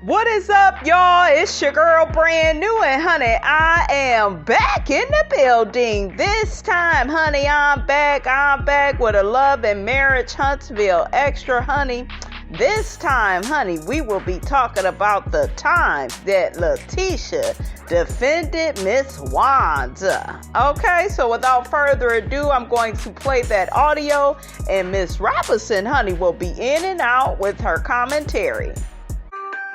What is up, y'all? It's your girl, brand new, and honey, I am back in the building. This time, honey, I'm back with a Love and Marriage Huntsville Extra, honey. This time, honey, we will be talking about the time that Tisha defended Miss Wanda. Okay, so without further ado, I'm going to play that audio, and Miss Robinson, honey, will be in and out with her commentary.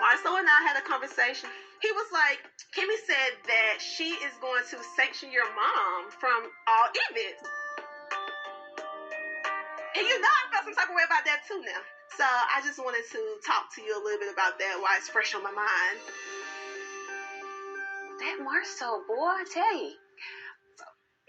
Marcel and I had a conversation. He was like, Kimmy said that she is going to sanction your mom from all events. And you know I felt some type of way about that too now. So I just wanted to talk to you a little bit about that while it's fresh on my mind. That Marcel, boy, I tell you.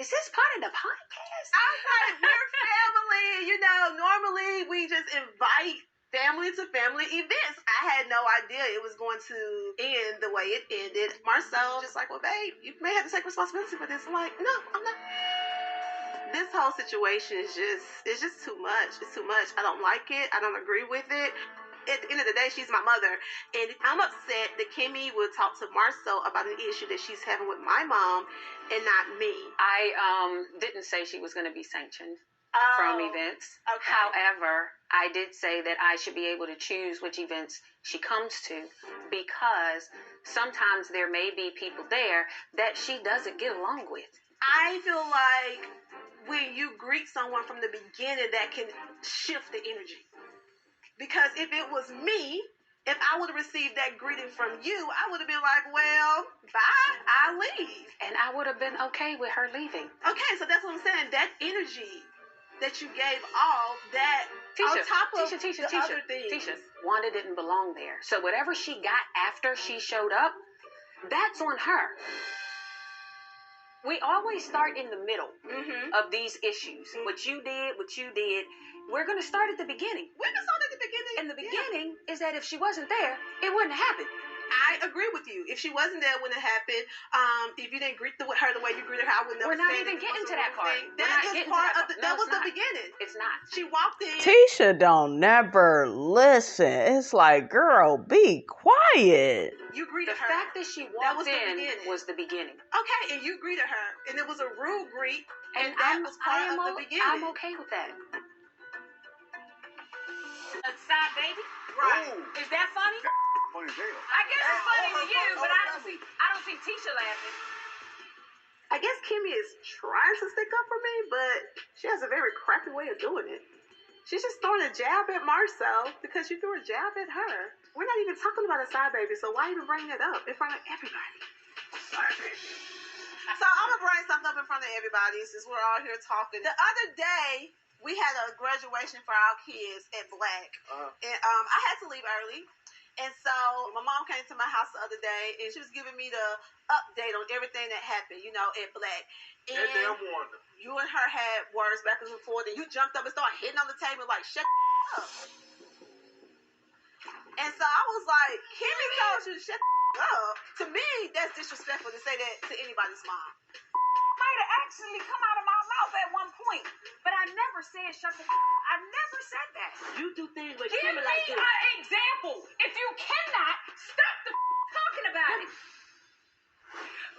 Is this part of the podcast? I was like, we're family. You know, normally we just invite family to family events. I had no idea it was going to end the way it ended. Marcel just like, well, babe, you may have to take responsibility for this. I'm like, no, I'm not. This whole situation is just too much. It's too much. I don't like it. I don't agree with it. At the end of the day, she's my mother. And I'm upset that Kimmy would talk to Marcel about an issue that she's having with my mom and not me. I didn't say she was going to be sanctioned from events. Okay. However, I did say that I should be able to choose which events she comes to, because sometimes there may be people there that she doesn't get along with. I feel like when you greet someone from the beginning, that can shift the energy. Because if it was me, if I would have received that greeting from you, I would have been like, well, bye, I leave. And I would have been okay with her leaving. Okay, so that's what I'm saying. That energy that you gave off, that on top of the other things. Tisha, Wanda didn't belong there. So whatever she got after she showed up, that's on her. We always start in the middle of these issues. What you did. We're going to start at the beginning. We can start at the beginning. And the beginning is that if she wasn't there, it wouldn't happen. I agree with you. If she wasn't there, it wouldn't happen. If you didn't greet her the way you greeted her, I would never say We're not even getting to that part. That was the beginning. It's not. She walked in. Tisha don't never listen. It's like, girl, be quiet. You greeted her. The fact that she walked in was the beginning. Okay, and you greeted her, and it was a rude greet, and that was part of the beginning. I'm okay with that. Side baby? Right. Ooh. Is that funny? Funny as hell. I guess it's funny to you, but I don't see Tisha laughing. I guess Kimmy is trying to stick up for me, but she has a very crappy way of doing it. She's just throwing a jab at Marcel because you threw a jab at her. We're not even talking about a side baby, so why even bring it up in front of everybody? Side baby. So I'm going to bring something up in front of everybody since we're all here talking. The other day, we had a graduation for our kids at Black. And I had to leave early. And so my mom came to my house the other day, and she was giving me the update on everything that happened, at Black. And that damn Wanda. You and her had words back and forth, and you jumped up and started hitting on the table like, shut up. And so I was like, Kimmy told you to shut up. To me, that's disrespectful to say that to anybody's mom. Might have actually come out of my mouth at one point, but I never said shut the I never said that. You do things with Give Kimmy me like this. an example. If you cannot, stop talking about it.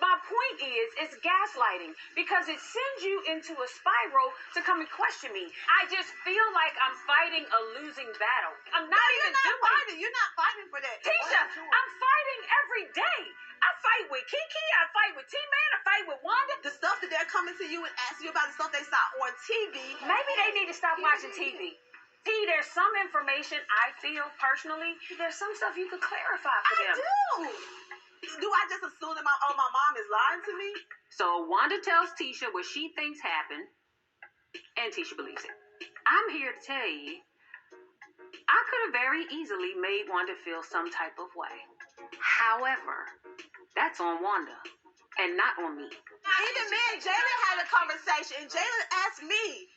My point is, it's gaslighting because it sends you into a spiral to come and question me. I just feel like I'm fighting a losing battle. I'm not even doing it. You're not fighting for that. Tisha, I'm fighting every day. I fight with Kiki, I fight with T-Man, I fight with Wanda. The stuff that they're coming to you and asking you about, the stuff they saw on TV. Maybe they need to stop watching TV. There's some information I feel personally. There's some stuff you could clarify for them. I do. Do I just assume that my mom is lying to me? So Wanda tells Tisha what she thinks happened, and Tisha believes it. I'm here to tell you, I could have very easily made Wanda feel some type of way. However, that's on Wanda and not on me. Even me and Jalen had a conversation, and Jalen asked me,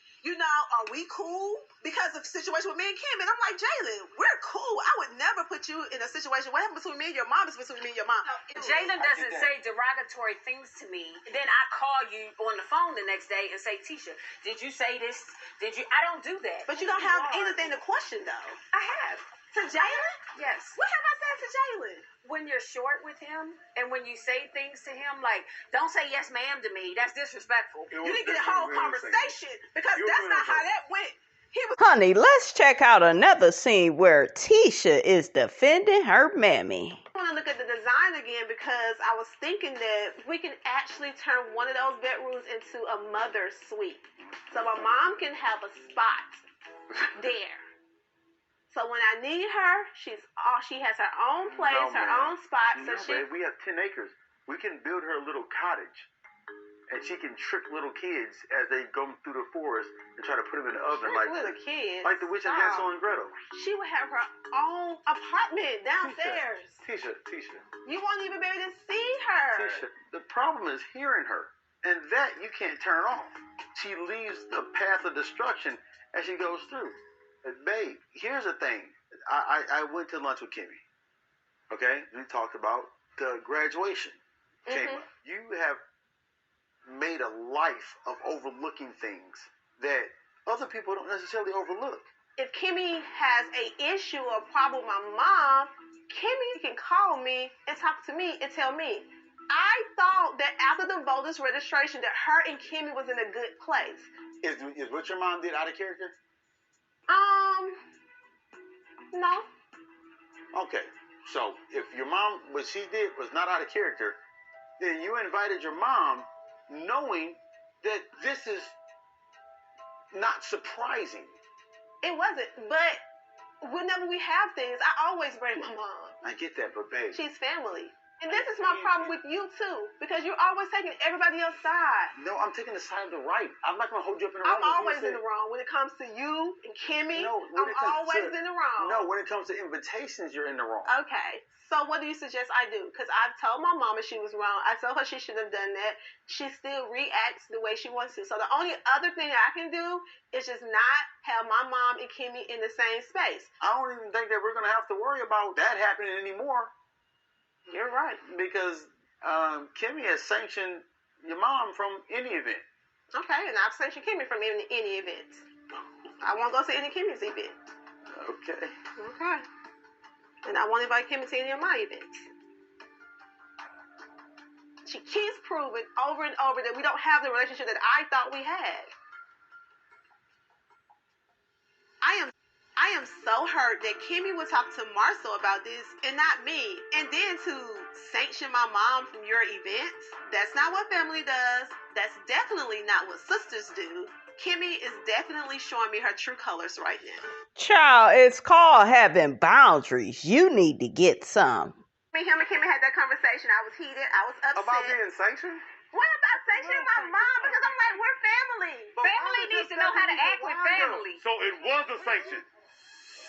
are we cool? Because of the situation with me and Kim. And I'm like, Jalen, we're cool. I would never put you in a situation. What happened between me and your mom is between me and your mom. Jalen doesn't say derogatory things to me. Then I call you on the phone the next day and say, Tisha, did you say this? I don't do that. But you don't have anything to question, though. I have. To Jalen? Yes. What have I said to Jalen. When you're short with him and when you say things to him like, don't say yes ma'am to me, that's disrespectful. You didn't get a whole conversation because that's not how that went. Honey, let's check out another scene where Tisha is defending her mammy. I want to look at the design again because I was thinking that we can actually turn one of those bedrooms into a mother suite. So my mom can have a spot there. So when I need her, she has her own place, her own spot. We have 10 acres. We can build her a little cottage, and she can trick little kids as they go through the forest and try to put them in the oven, like little kids, like the witch and Hansel and Gretel. She would have her own apartment downstairs. Tisha, you won't even be able to see her. Tisha, the problem is hearing her, and that you can't turn off. She leaves the path of destruction as she goes through. Babe, here's the thing. I went to lunch with Kimmy. Okay? We talked about the graduation. Came up. You have made a life of overlooking things that other people don't necessarily overlook. If Kimmy has a issue or problem with my mom, Kimmy can call me and talk to me and tell me. I thought that after the voters registration that her and Kimmy was in a good place. Is what your mom did out of character? No. Okay, so if your mom, what she did was not out of character, then you invited your mom knowing that this is not surprising. It wasn't, but whenever we have things, I always bring my mom. I get that, but babe. She's family. And this is my problem with you, too, because you're always taking everybody else's side. No, I'm taking the side of the right. I'm not going to hold you up in the I'm wrong. always in the wrong. When it comes to you and Kimmy, I'm always in the wrong. No, when it comes to invitations, you're in the wrong. Okay. So what do you suggest I do? Because I've told my mama she was wrong. I told her she shouldn't have done that. She still reacts the way she wants to. So the only other thing I can do is just not have my mom and Kimmy in the same space. I don't even think that we're going to have to worry about that happening anymore. You're right. Because Kimmy has sanctioned your mom from any event. Okay, and I've sanctioned Kimmy from any event. I won't go to any Kimmy's event. Okay. Okay. And I won't invite Kimmy to any of my events. She keeps proving over and over that we don't have the relationship that I thought we had. I am so hurt that Kimmy would talk to Marcel about this and not me. And then to sanction my mom from your events, that's not what family does. That's definitely not what sisters do. Kimmy is definitely showing me her true colors right now. Child, it's called having boundaries. You need to get some. Him and Kimmy had that conversation. I was heated. I was upset. About being sanctioned? What about sanctioning my mom? Because I'm like, we're family. Family needs to know how to act with family. So it was a sanction.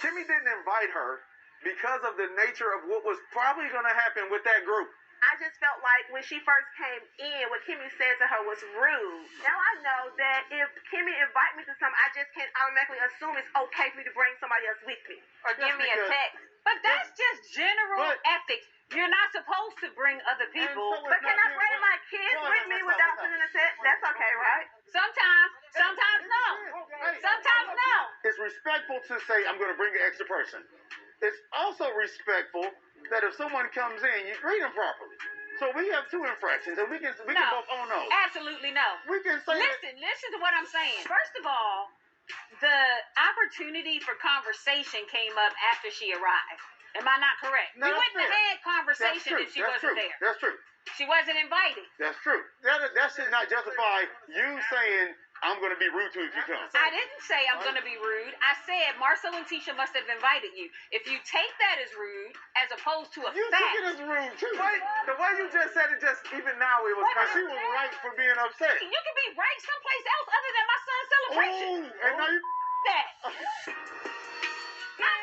Kimmy didn't invite her because of the nature of what was probably going to happen with that group. I just felt like when she first came in, what Kimmy said to her was rude. Now I know that if Kimmy invite me to something, I just can't automatically assume it's okay for me to bring somebody else with me. Or give me a text. But that's just general ethics. You're not supposed to bring other people. But can I bring my kids with me without sending a text? That's okay, right? Sometimes no. Sometimes no. It's respectful to say, I'm going to bring an extra person. It's also respectful that if someone comes in, you greet them properly. So we have two infractions, and we can both own those. Absolutely no. We can say Listen to what I'm saying. First of all, the opportunity for conversation came up after she arrived. Am I not correct? No, we wouldn't have had conversation if she wasn't there. That's true. She wasn't invited. That's true. That should not justify you saying, I'm going to be rude to you if you come. I didn't say I'm going to be rude. I said Marcel and Tisha must have invited you. If you take that as rude, as opposed to a you fact. took it as rude, too. The way you just said it, just even now, it was because she was right for being upset. You can be right someplace else other than my son's celebration. Ooh, and now you that.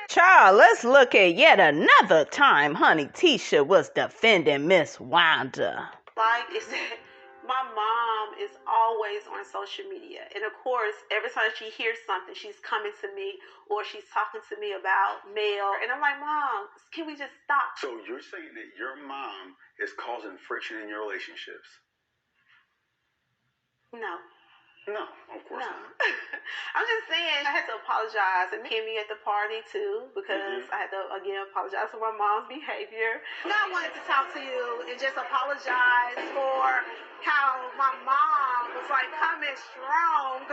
Child, let's look at yet another time honey Tisha was defending Miss Wanda. Like is that my mom is always on social media. And of course, every time she hears something, she's coming to me or she's talking to me about mail. And I'm like, Mom, can we just stop? So you're saying that your mom is causing friction in your relationships? No. No, of course No. not. I'm just saying I had to apologize and Kimmy at the party too because I had to again apologize for my mom's behavior. I wanted to talk to you and just apologize for how my mom was like coming strong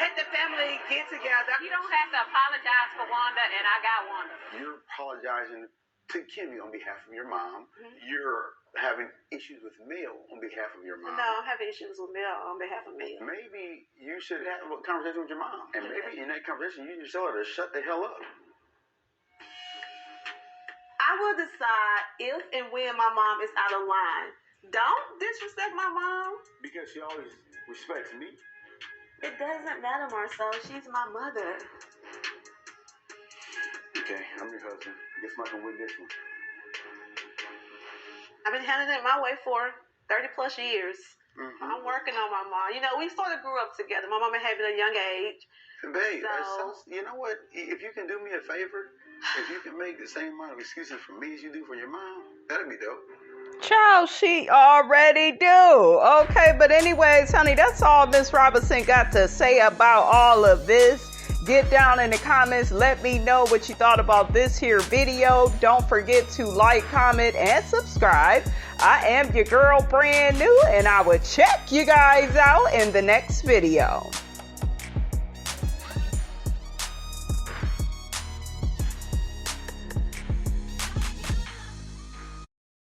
at the family get together. You don't have to apologize for Wanda, and I got Wanda. You're apologizing to Kimmy on behalf of your mom. You're having issues with Mel on behalf of your mom. No, I'm having issues with Mel on behalf of Mel. Maybe you should have a conversation with your mom. And maybe in that conversation, you just tell her to shut the hell up. I will decide if and when my mom is out of line. Don't disrespect my mom. Because she always respects me. It doesn't matter, Marcel. She's my mother. Okay, I'm your husband. Guess I'm not gonna win this one. I've been handling it my way for 30 plus years. I'm working on my mom. You know, we sort of grew up together. My mama had me at a young age. Babe, So- you know what? If you can do me a favor, if you can make the same amount of excuses for me as you do for your mom, that'd be dope. Child, she already do. Okay, but anyways, honey, that's all Miss Robinson got to say about all of this. Get down in the comments. Let me know what you thought about this here video. Don't forget to like, comment, and subscribe. I am your girl, brand new, and I will check you guys out in the next video.